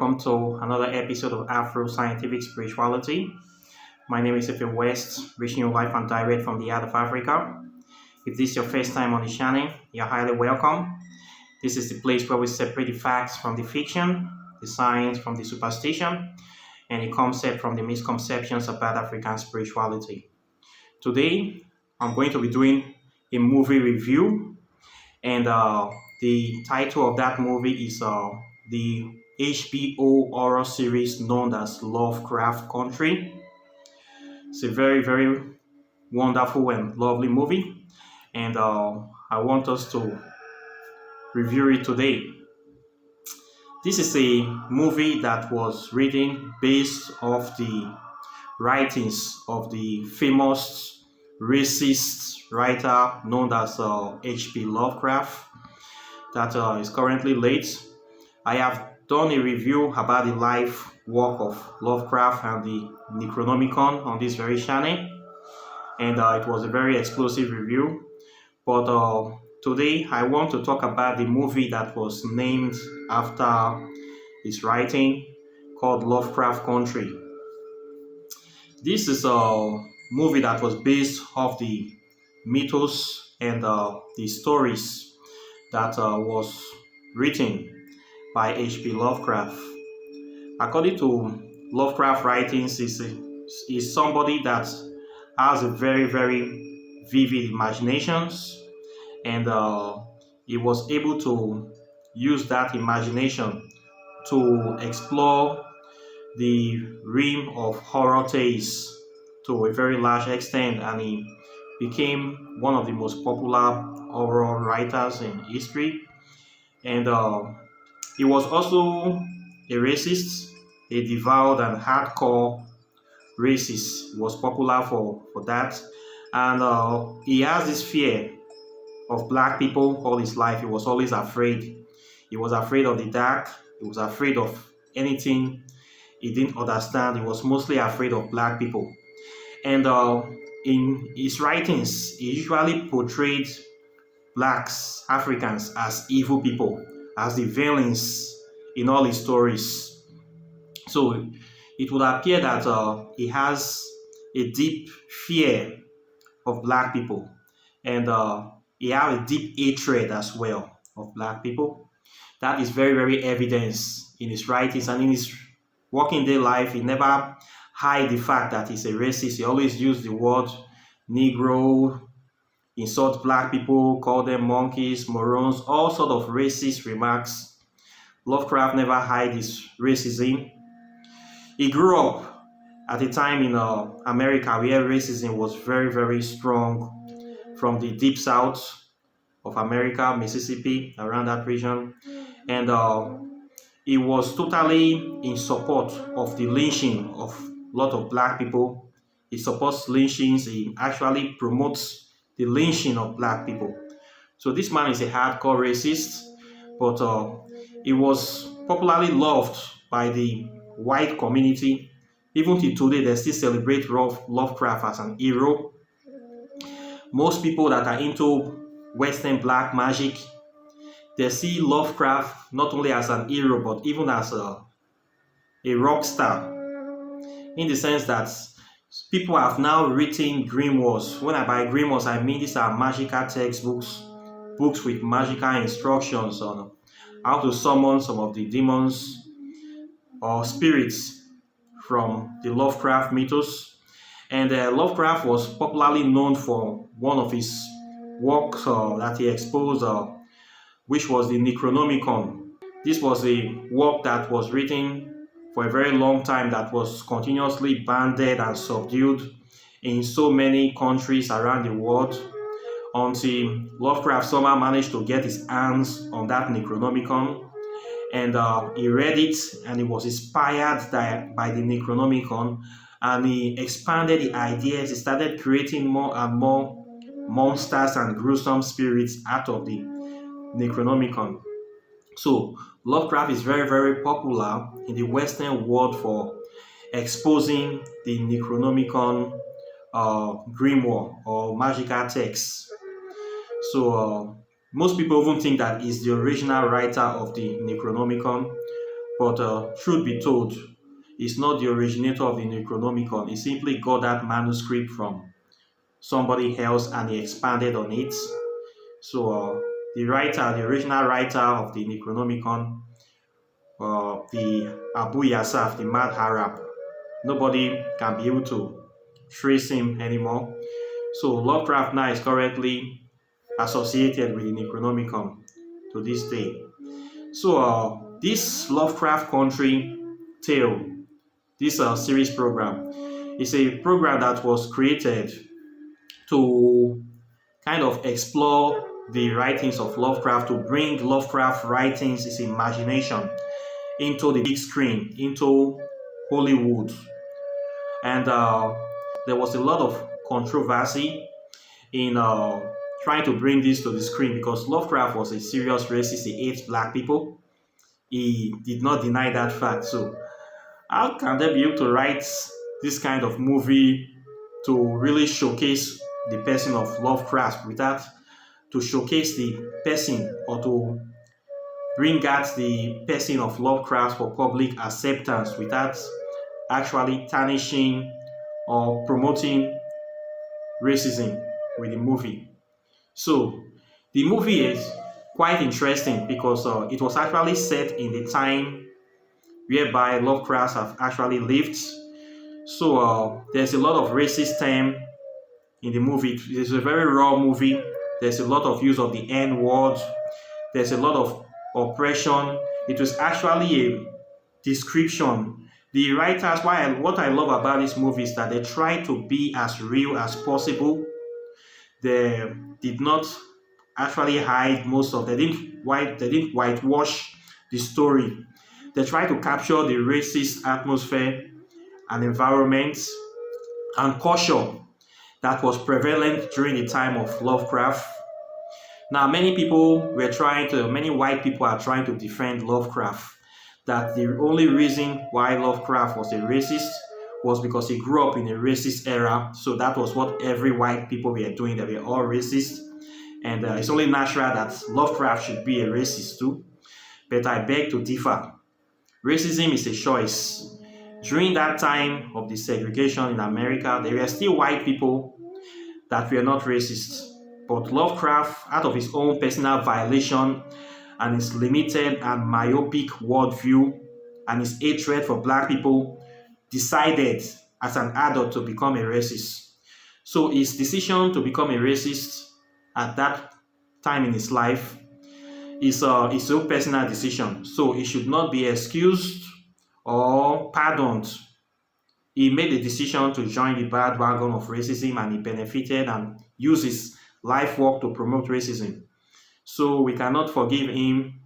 welcome to another episode of Afro Scientific Spirituality. My name is Efe West, reaching you live and direct from the heart of Africa. If this is your first time on the channel, you're highly welcome. This is the place where we separate the facts from the fiction, the science from the superstition, and the concept from the misconceptions about African spirituality. Today, I'm going to be doing a movie review, and the title of that movie is the HBO horror series known as Lovecraft Country. It's a very, very wonderful and lovely movie, and I want us to review it today. This is a movie that was written based off the writings of the famous racist writer known as H.P. Lovecraft that is currently late. I have done a review about the life work of Lovecraft and the Necronomicon on this very channel, and it was a very explosive review. But today I want to talk about the movie that was named after his writing, called Lovecraft Country. This is a movie that was based off the mythos and the stories that was written by H.P. Lovecraft. According to Lovecraft writings, is somebody that has a very, very vivid imaginations, and he was able to use that imagination to explore the realm of horror tales to a very large extent, and he became one of the most popular horror writers in history. And he was also a racist, a devout and hardcore racist. He was popular for that. And he has this fear of black people all his life. He was always afraid. He was afraid of the dark. He was afraid of anything he didn't understand. He was mostly afraid of black people. And in his writings, he usually portrayed blacks, Africans, as evil people, as the villains in all his stories. So it would appear that he has a deep fear of black people, and he has a deep hatred as well of black people. That is very, very evident in his writings, and in his working day life. He never hide the fact that he's a racist. He always used the word Negro, insult black people, call them monkeys, morons, all sort of racist remarks. Lovecraft never hide his racism. He grew up at a time in America where racism was very, very strong, from the deep south of America, Mississippi, around that region. And he was totally in support of the lynching of a lot of black people. He supports lynchings. He actually promotes the lynching of black people. So this man is a hardcore racist, but he was popularly loved by the white community. Even till today, they still celebrate Lovecraft as an hero. Most people that are into Western black magic, they see Lovecraft not only as an hero, but even as a rock star, in the sense that people have now written grimoires. When I buy grimoires, I mean these are magical textbooks, books with magical instructions on how to summon some of the demons or spirits from the Lovecraft mythos. And Lovecraft was popularly known for one of his works that he exposed, which was the Necronomicon. This was a work that was written for a very long time, that was continuously banned and subdued in so many countries around the world, until Lovecraft somehow managed to get his hands on that Necronomicon, and he read it, and he was inspired by the Necronomicon, and he expanded the ideas. He started creating more and more monsters and gruesome spirits out of the Necronomicon. So Lovecraft is very, very popular in the Western world for exposing the Necronomicon grimoire or magical text. So most people even think that he's the original writer of the Necronomicon, But truth be told, it's not the originator of the Necronomicon. He simply got that manuscript from somebody else and he expanded on it. So the original writer of the Necronomicon, the Abu Yasaf, the Mad Arab, nobody can be able to trace him anymore. So Lovecraft now is currently associated with the Necronomicon to this day. So this Lovecraft Country Tale, this series program, is a program that was created to kind of explore the writings of Lovecraft, to bring Lovecraft writings, his imagination, into the big screen, into Hollywood. And there was a lot of controversy in trying to bring this to the screen because Lovecraft was a serious racist. He hates black people. He did not deny that fact. So how can they be able to write this kind of movie to really showcase the person of Lovecraft without to showcase the person or to bring out the person of Lovecraft for public acceptance without actually tarnishing or promoting racism with the movie? So the movie is quite interesting because it was actually set in the time whereby Lovecraft have actually lived. So there's a lot of racist term in the movie. It's a very raw movie. There's a lot of use of the N word. There's a lot of oppression. It was actually a description. The writers, what I love about this movie is that they try to be as real as possible. They did not actually hide most of. They didn't whitewash the story. They try to capture the racist atmosphere and environment and culture that was prevalent during the time of Lovecraft. Now, many white people are trying to defend Lovecraft, that the only reason why Lovecraft was a racist was because he grew up in a racist era. So that was what every white people were doing. They were all racist. And it's only natural that Lovecraft should be a racist too. But I beg to differ. Racism is a choice. During that time of the segregation in America, there were still white people that were not racist. But Lovecraft, out of his own personal violation and his limited and myopic worldview and his hatred for black people, decided as an adult to become a racist. So his decision to become a racist at that time in his life is his own personal decision. So he should not be excused or pardoned. He made the decision to join the bandwagon of racism and he benefited and used his life work to promote racism. So we cannot forgive him.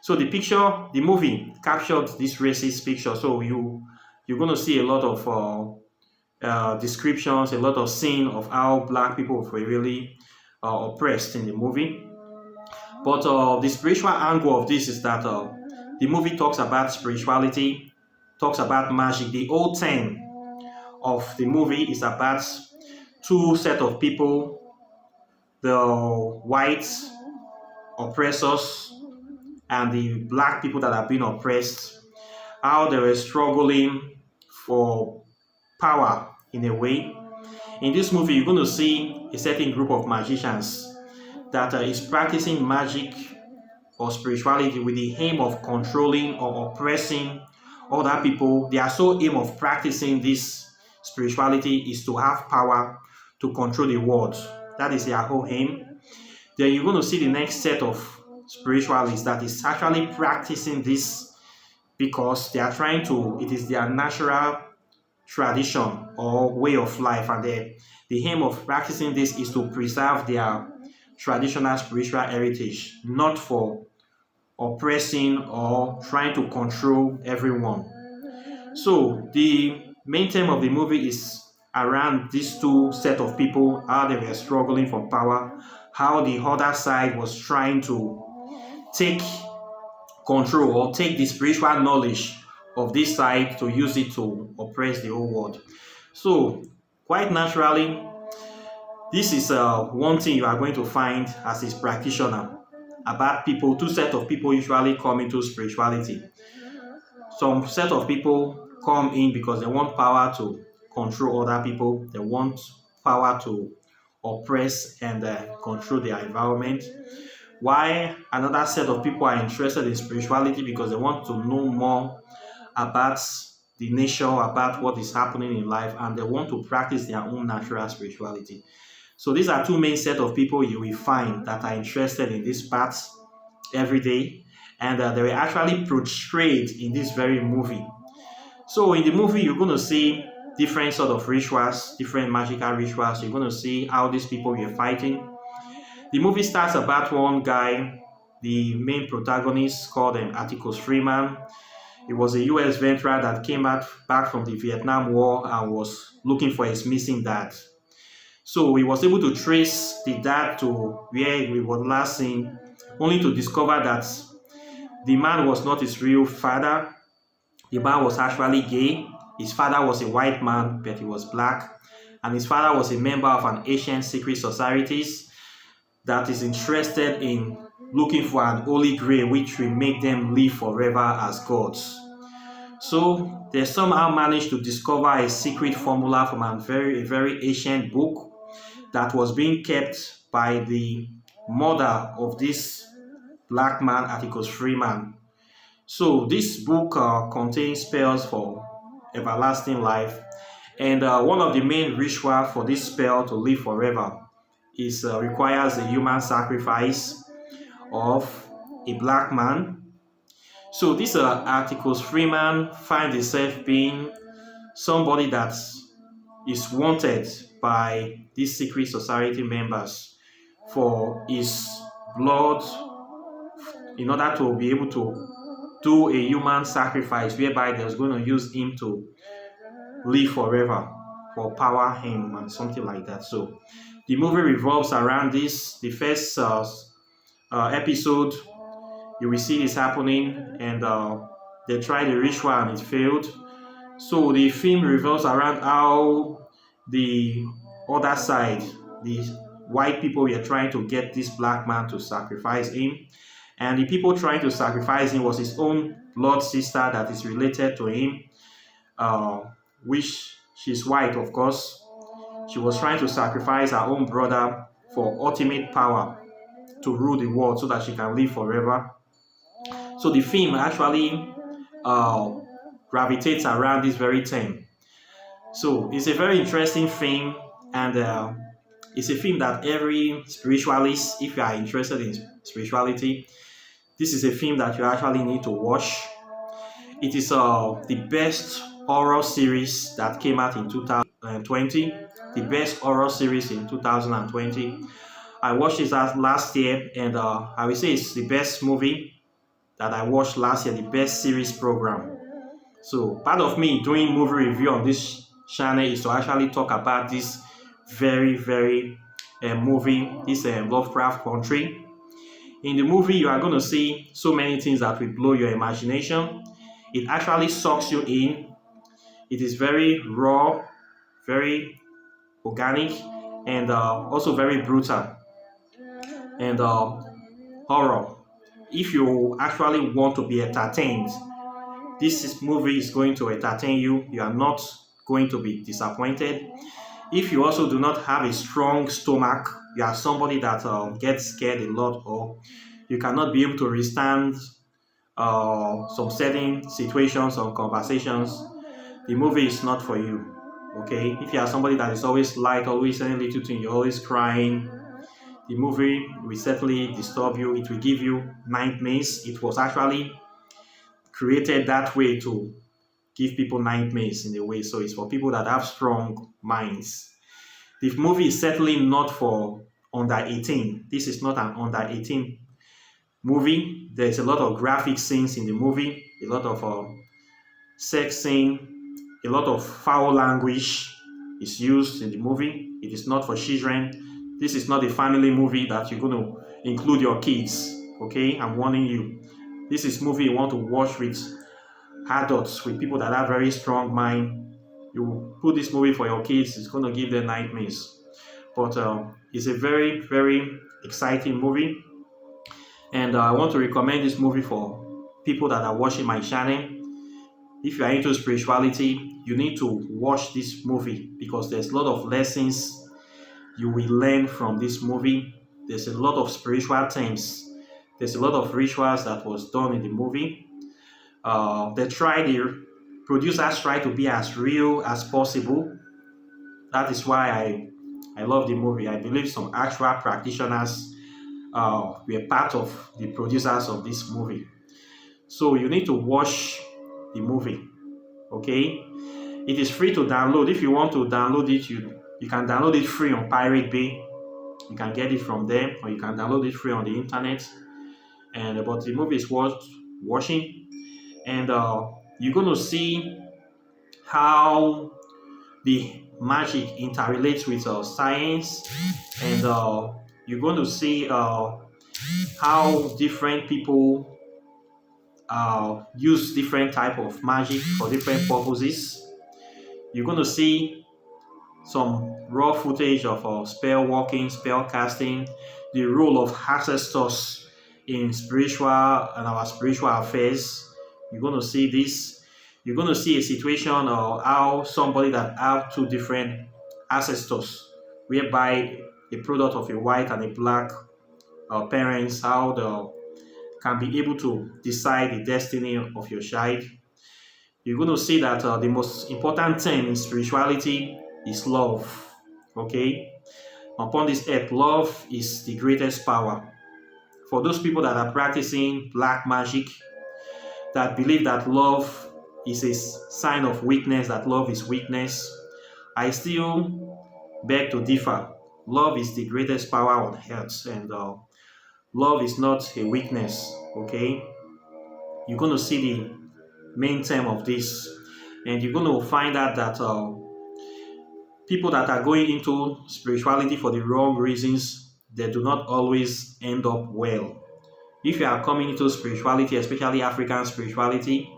So the movie captured this racist picture. So you're going to see a lot of descriptions, a lot of scene of how black people were really oppressed in the movie. But the spiritual angle of this is that the movie talks about spirituality, talks about magic. The whole theme of the movie is about two set of people, the white oppressors and the black people that have been oppressed, how they were struggling for power in a way. In this movie, you're going to see a certain group of magicians that is practicing magic or spirituality with the aim of controlling or oppressing other people. Their sole aim of practicing this spirituality is to have power to control the world. That is their whole aim. Then you're going to see the next set of spiritualists that is actually practicing this because they are trying to, it is their natural tradition or way of life, and the aim of practicing this is to preserve their traditional spiritual heritage, not for oppressing or trying to control everyone. So the main theme of the movie is around these two set of people, how they were struggling for power, how the other side was trying to take control or take the spiritual knowledge of this side to use it to oppress the whole world. So quite naturally, this is one thing you are going to find as a practitioner about people. Two sets of people usually come into spirituality. some set of people come in because they want power to control other people. They want power to oppress and control their environment. Why another set of people are interested in spirituality because they want to know more about the nature, about what is happening in life, and they want to practice their own natural spirituality. So these are two main set of people you will find that are interested in this path every day, and they were actually portrayed in this very movie. So in the movie, you're going to see different sort of rituals, different magical rituals. You're going to see how these people were fighting. The movie starts about one guy, the main protagonist called Atticus Freeman. He was a US veteran that came back from the Vietnam War and was looking for his missing dad. So he was able to trace the dad to where he was last seen, only to discover that the man was not his real father. The man was actually gay. His father was a white man, but he was black. And his father was a member of an ancient secret societies that is interested in looking for an holy grail which will make them live forever as gods. So they somehow managed to discover a secret formula from a very ancient book that was being kept by the mother of this black man, Atticus Freeman. So this book contains spells for everlasting life, and one of the main rituals for this spell to live forever is requires a human sacrifice of a black man. So this Atticus Freeman finds himself being somebody that is wanted by these secret society members for his blood in order to be able to do a human sacrifice whereby there's going to use him to live forever for power him and something like that. So the movie revolves around this. The first episode, you will see this happening, and they tried the ritual and it failed. So the film revolves around how the other side, the white people, were trying to get this black man to sacrifice him. And the people trying to sacrifice him was his own blood sister that is related to him, which she's white, of course. She was trying to sacrifice her own brother for ultimate power to rule the world so that she can live forever. So the film actually gravitates around this very theme. So it's a very interesting film, and it's a film that every spiritualist, if you are interested in spirituality, this is a film that you actually need to watch. It is the best horror series that came out in 2020, the best horror series in 2020. I watched it last year, and I will say it's the best movie that I watched last year, the best series program. So part of me doing movie review on this channel is to actually talk about this very movie, this Lovecraft country. In the movie, you are going to see so many things that will blow your imagination. It actually sucks you in. It is very raw, very organic, and also very brutal and horror. If you actually want to be entertained, this movie is going to entertain you. You are not going to be disappointed. If you also do not have a strong stomach, you are somebody that gets scared a lot, or you cannot be able to withstand some certain situations or conversations, the movie is not for you. Okay, if you are somebody that is always light, always saying little thing, you're always crying, the movie will certainly disturb you. It will give you nightmares. It was actually created that way to give people nightmares in a way. So it's for people that have strong minds. The movie is certainly not for under 18. This is not an under 18 movie. There's a lot of graphic scenes in the movie, a lot of sex scene, a lot of foul language is used in the movie. It is not for children. This is not a family movie that you're going to include your kids. Okay, I'm warning you. This is movie you want to watch with adults, with people that have very strong mind. You put this movie for your kids, it's going to give them nightmares. But it's a very exciting movie, and I want to recommend this movie for people that are watching my channel. if you are into spirituality, you need to watch this movie because there's a lot of lessons you will learn from this movie. There's a lot of spiritual themes. There's a lot of rituals that was done in the movie. The producers try to be as real as possible. That is why I love the movie. I believe some actual practitioners were part of the producers of this movie. So you need to watch the movie. Okay, it is free to download. If you want to download it, you can download it free on Pirate Bay. You can get it from there, or you can download it free on the internet. And but the movie is worth watching, and you're going to see how the magic interrelates with science, and you're going to see how different people use different type of magic for different purposes. You're going to see some raw footage of spell walking, spell casting, the role of ancestors in our spiritual affairs. You're going to see this. You're going to see a situation of how somebody that have two different ancestors, whereby a product of a white and a black parents, how the can be able to decide the destiny of your child. You're going to see that the most important thing in spirituality is love. Okay? Upon this earth, love is the greatest power. For those people that are practicing black magic, that believe that love is a sign of weakness, that love is weakness, I still beg to differ. Love is the greatest power on earth, and love is not a weakness. Okay? You're going to see the main theme of this, and you're going to find out that people that are going into spirituality for the wrong reasons, they do not always end up well. If you are coming into spirituality, especially African spirituality,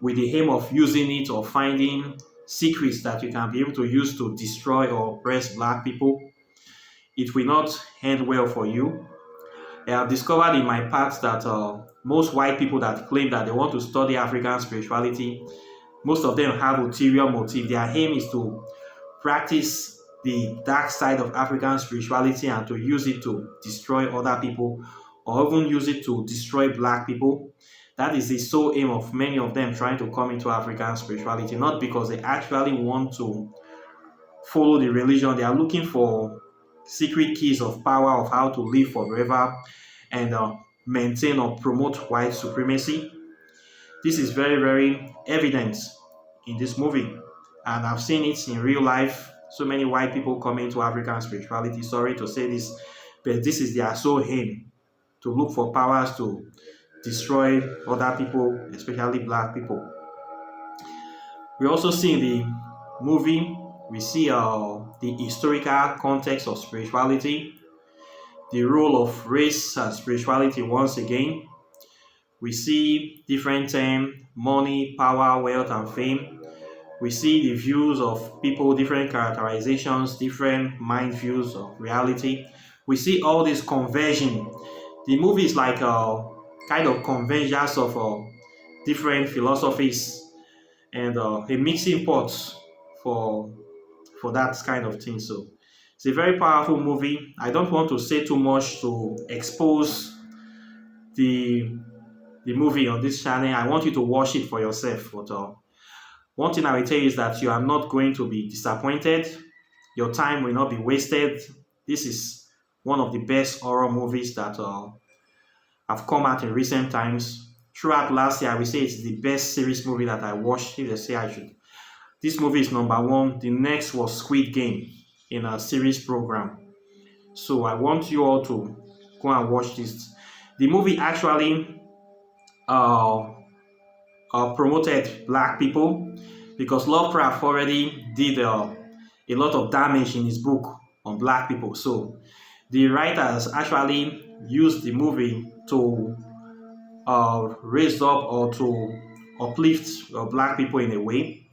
with the aim of using it or finding secrets that you can be able to use to destroy or oppress black people, it will not end well for you. I have discovered in my path that most white people that claim that they want to study African spirituality, most of them have ulterior motive. Their aim is to practice the dark side of African spirituality and to use it to destroy other people, or even use it to destroy black people. That is the sole aim of many of them trying to come into African spirituality, not because they actually want to follow the religion. They are looking for secret keys of power of how to live forever and maintain or promote white supremacy. This is very, very evident in this movie, and I've seen it in real life. So many white people come into African spirituality. Sorry to say this, but this is their sole aim, to look for powers to destroy other people, especially black people. We also see in the movie, we see the historical context of spirituality, the role of race and spirituality once again. We see different themes: money, power, wealth, and fame. We see the views of people, different characterizations, different mind views of reality. We see all this conversion. The movie is like a kind of convergence of different philosophies and a mixing pot for that kind of thing. So it's a very powerful movie. I don't want to say too much to expose the movie on this channel. I want you to watch it for yourself. But one thing I will tell you is that you are not going to be disappointed. Your time will not be wasted. This is one of the best horror movies that have come out in recent times. Throughout last year, I will say it's the best series movie that I watched. If they say I should, this movie is number one. The next was Squid Game in a series program. So I want you all to go and watch this. The movie actually promoted black people, because Lovecraft already did a lot of damage in his book on black people. So the writers actually used the movie to raise up or to uplift black people in a way,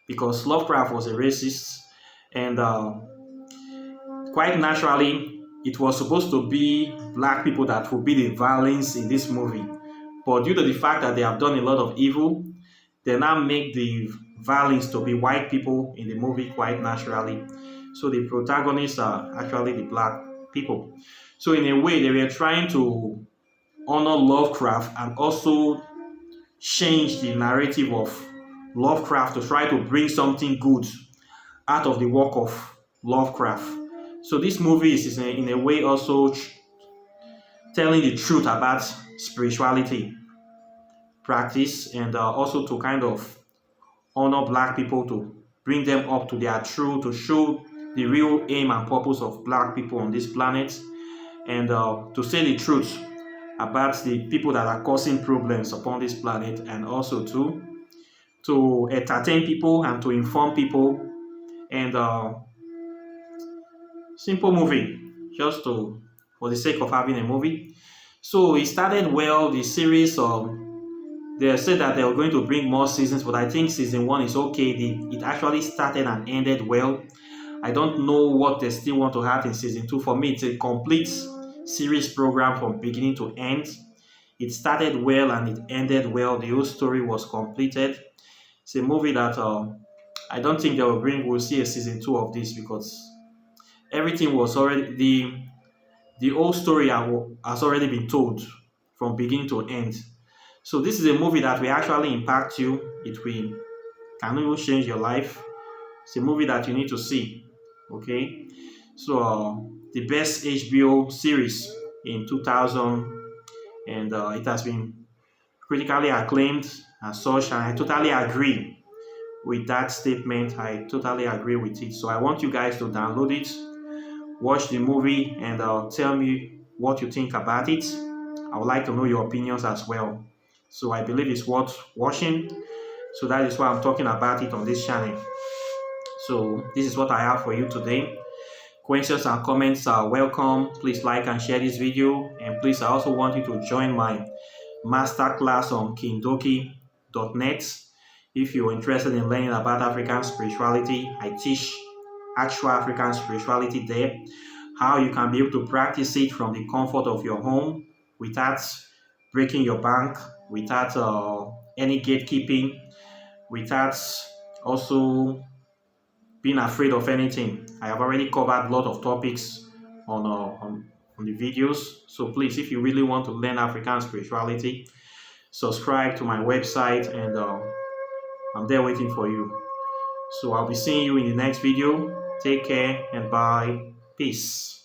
because Lovecraft was a racist, and quite naturally it was supposed to be black people that would be the violence in this movie. But due to the fact that they have done a lot of evil, they now make the villains to be white people in the movie quite naturally. So the protagonists are actually the black people. So in a way, they were trying to honor Lovecraft and also change the narrative of Lovecraft to try to bring something good out of the work of Lovecraft. So this movie is in a way also telling the truth about spirituality practice, and also to kind of honor black people, to bring them up to their truth, to show the real aim and purpose of black people on this planet, and to say the truth about the people that are causing problems upon this planet, and also to entertain people and to inform people. And simple movie, just to for the sake of having a movie. So it started well. The series, they said that they were going to bring more seasons, but I think season one is okay. It actually started and ended well. I don't know what they still want to have in season two. For me, it's a complete series program from beginning to end. It started well and it ended well. The whole story was completed. It's a movie that I don't think they will bring. We'll see a season two of this, because everything was already the whole story has already been told from beginning to end. So this is a movie that will actually impact you. It will can even change your life. It's a movie that you need to see. Okay, so the best HBO series in 2000, and it has been critically acclaimed as such. And I totally agree with that statement. I totally agree with it. So I want you guys to download it, watch the movie, and tell me what you think about it. I would like to know your opinions as well. So I believe it's worth watching. So that is why I'm talking about it on this channel. So this is what I have for you today. Questions and comments are welcome. Please like and share this video. And please, I also want you to join my masterclass on kindoki.net. If you're interested in learning about African spirituality, I teach actual African spirituality there. How you can be able to practice it from the comfort of your home without breaking your bank, without any gatekeeping, without also being afraid of anything. I have already covered a lot of topics on the videos. So please, if you really want to learn African spirituality, subscribe to my website, and I'm there waiting for you. So I'll be seeing you in the next video. Take care and bye. Peace.